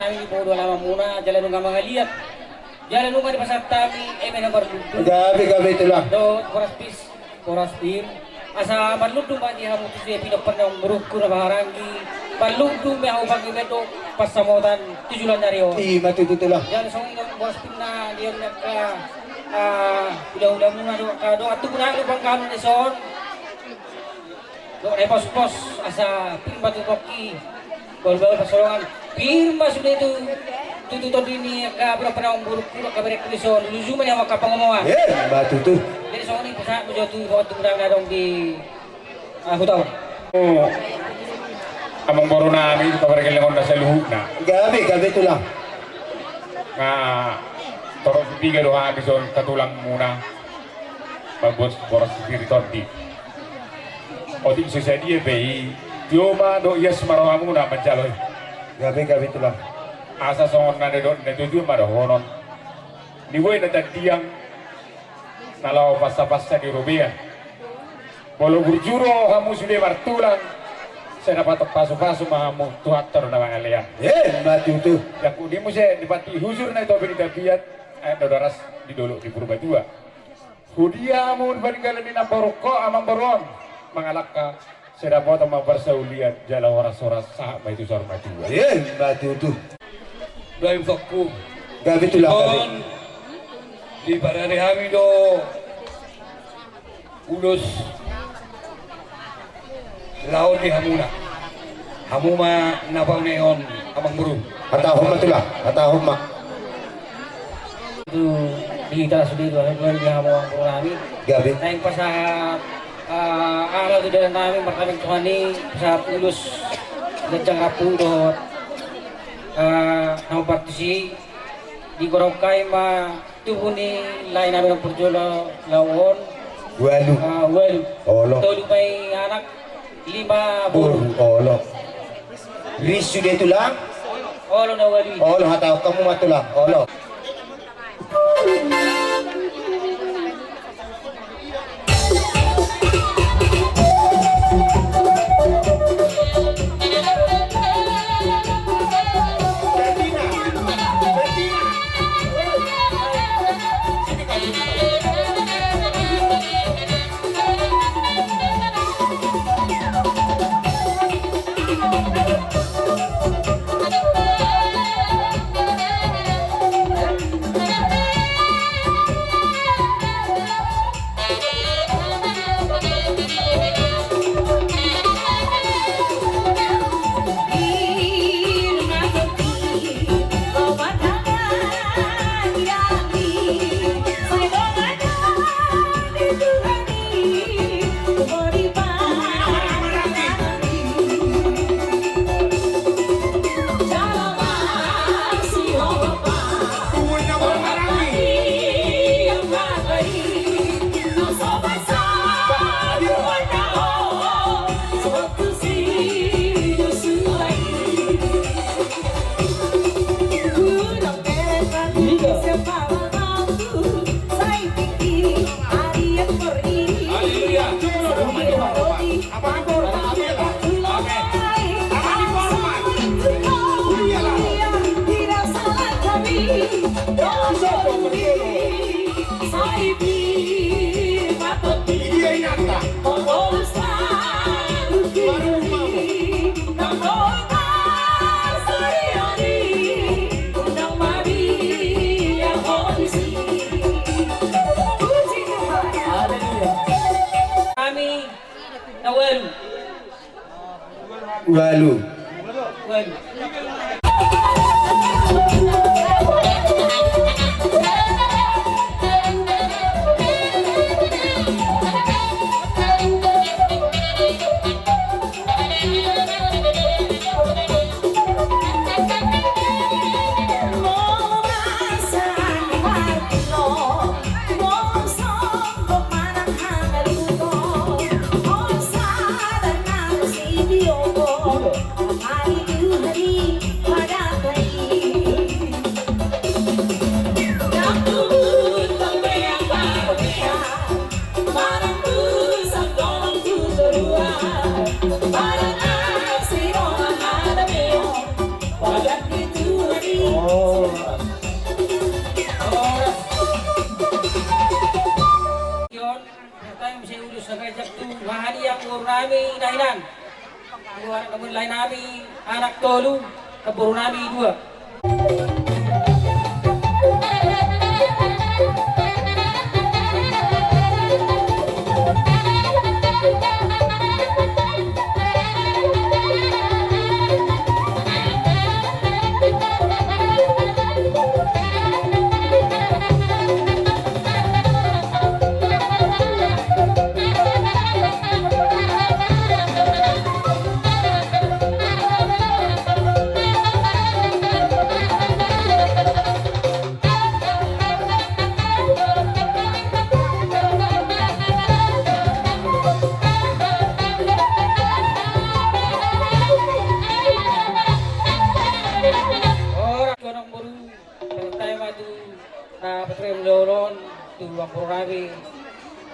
Kami po doon naman muna, jalan nung mga liat. Jalan nung di pasar kami, may nabar luto. Gabi ito lang. Do, koras pir. Asa maludong ba di hamon siya pinapan ng murug ko na baharangi. Maludong may ako pag ito pasamutan, tujulan na rin. Di matututo lang. Yan, so yung koras pir na diyan nagka, ulah-ulah muna do, at tumunan ko pang kanon ni Son. Do, pos-pos, asa pir matutoki. Bal-bal pasolongan. Pirma sudah itu tututan ini berapa orang buruk buruk kabar krison lucu mana yang kapang ngomong matututo. Jadi soalnya ini pusat menjadi buat tunggang nadong di hutan. Oh, amang boro namin kabar kelengon na sa luhug na. Gabi ito lang. Nga torong biga do ha bison katulang muna. Magbos boros spiriton di. O di susedi be dioma do yes marawa muna mancaloy. Gabi ito lang. Asa songon na do na tuju marahonon. Niwoy na tadiang nalaw pasta-pasta di Rubia. Bolo burjuro hamu sudah martulang. Saya dapat paso-paso mahamu tuhatar na mga liya. Matututo. Yang kudi mo siya dipati huzur na ito binitabiat ay dodaras di dolo di Purbatua. Hudia mo paninggalan ni Naporoko amang boron mangalak ka saya dapat maparsaulian jala oras-oras sah may itu sor Madua. Matututo. Dahil fakku Gabi ito lang. kon di parane kami do ulos laon di hamuna hamuma napaw neon amang burung Atahom ito lang. Atahom mak. Itu kita sudah itu ada dua yang mau kami. Gabi. Naik pas aral di dalam kami perkara tuhani sa pulus gajang kapung do nama partisi di Gorokai ma tuhuni lain namin ang perjolo lawon. Walu. Olo. Tolu may anak 5 buru. Olo. Risu dia ito lang. Olo na wali. Olo hataw kamu matu lang. Olo. Walu. Hari guru nami nainan. Dua namun lain nami anak tolu, keburu nami dua.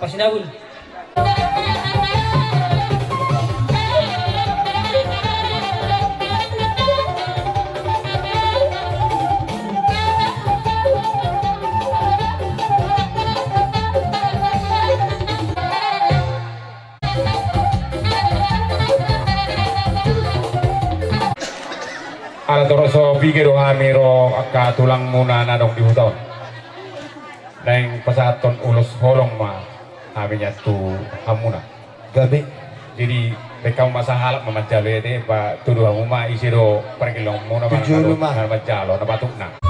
Pasinawul. Ala toroso bigero amiro akka tulang muna na dong dibuton. Neng pasaton ulos holong ma aminya tu hamuna. Gabi. Jadi mereka masalah memajale deh pak tuduh hamuma isiro pergilong muna Tujuh rumah. majalo na batuk na.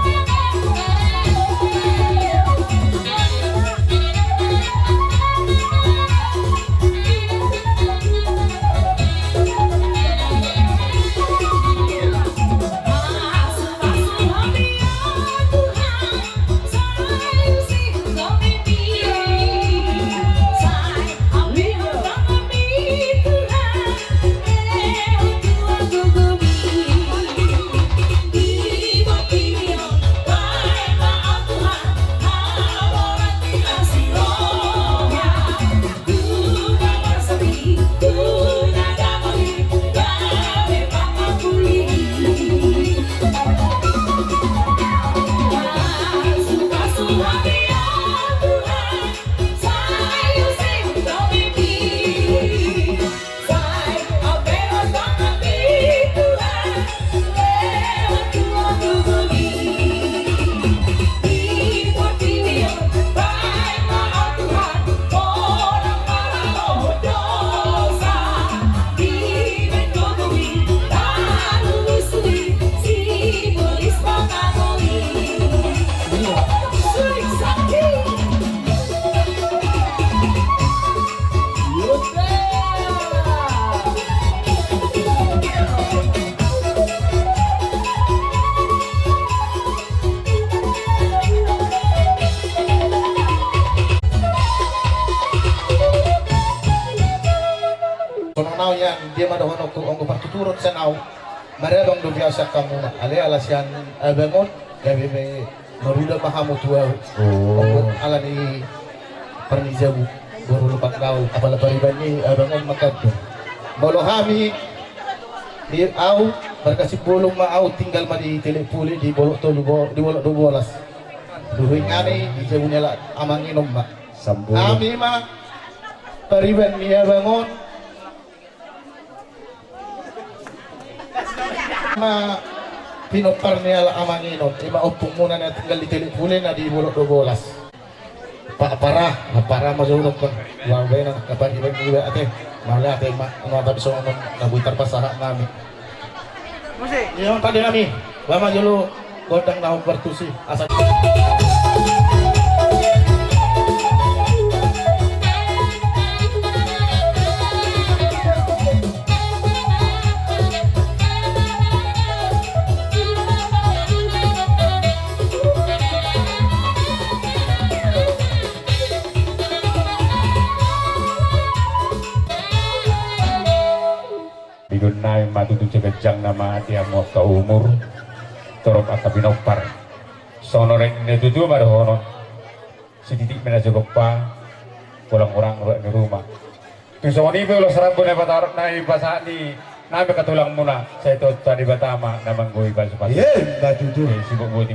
Nau yan dia madahon ko partuturot sa nau marebang do biasa kamu ale alasian abangon gabi may maruda mahamu tua ala ni pernijabu guru lupak nau apala pariban ni abangon makadto bolo hami di au berkasih bolong mau tinggal di telepuli di bolok tolu di bolok 12 during ngani di jabunya la amanginom ma kami ma pariban ni abangon ma pinopar niya la amanginom imaupong muna na tinggal di telepuli na di bolok 12 para mazulog ko wabay na kapag ibang iba ate mala ate mga tabi sa mga nabuitar pa sa namin yung tadi kami lama julu godang na bertusi asa Dunay matutu cegejang nama dia mau ke umur torok atau binopar sono rek ne tuju marohono si titik mena jogopa pulang orang di rumah tu sono ni belo serabun ne patarok nai pasani nami katulang muna saya tu tadi batama namang goi pas pas yeah batutu sibuk buat